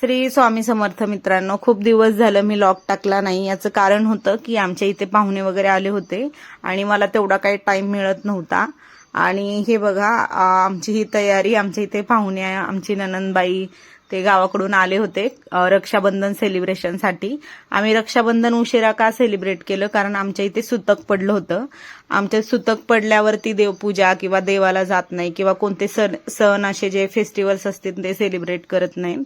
श्री स्वामी समर्थ मित्रांनो, खूप दिवस झालं मी लॉग टाकला नाही. याचं कारण होतं की आमच्या इथे पाहुणे वगैरे आले होते आणि मला तेवढा काही टाइम मिळत नव्हता. आणि हे बघा, आमची ही तयारी, आमच्या इथे पाहुणे, आमची ननंदबाई ते गावाकडून आले होते रक्षाबंधन सेलिब्रेशनसाठी. आम्ही रक्षाबंधन उशिरा का सेलिब्रेट केलं, कारण आमच्या इथे सुतक पडलं होतं. आमच्या सुतक पडल्यावरती देवपूजा किंवा देवाला जात नाही किंवा कोणते सण असे जे फेस्टिवल्स असतील ते सेलिब्रेट करत नाही.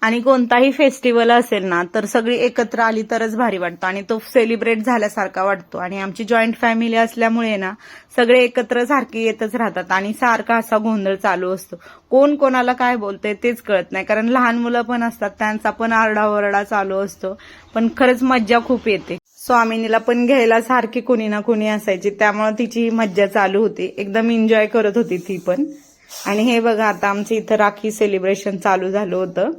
आणि कोणताही फेस्टिवल असेल ना तर सगळी एकत्र आली तरच भारी वाटतं आणि तो सेलिब्रेट झाल्यासारखा वाटतो. आणि आमची जॉईंट फॅमिली असल्यामुळे ना सगळे एकत्र सारखे येतच राहतात आणि सारखा असा गोंधळ चालू असतो. कोण कोणाला काय बोलतंय तेच कळत नाही, कारण लहान मुलं पण असतात, त्यांचा पण आरडाओरडा चालू असतो. पण खरंच मज्जा खूप येते. स्वामिनीला पण घ्यायला सारखी कुणी ना कुणी असायची, त्यामुळे तिची मज्जा चालू होती. एकदम एन्जॉय करत होती ती पण. आणि हे बघा, आता आमचं इथं राखी सेलिब्रेशन चालू झालं होतं.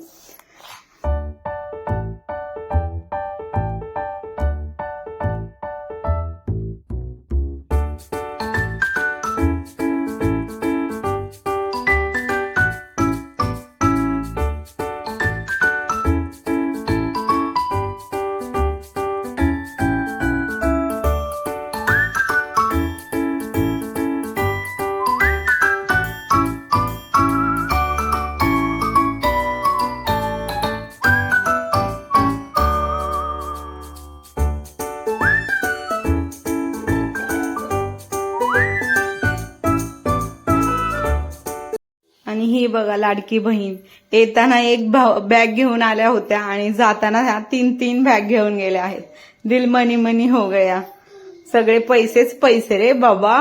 आणि ही बघा लाडकी बहीण, येताना एक बॅग घेऊन आल्या होत्या आणि जाताना ह्या 3 बॅग घेऊन गेल्या आहेत. दिल मनी मनी हो गया. सगळे पैसेच पैसे रे बाबा.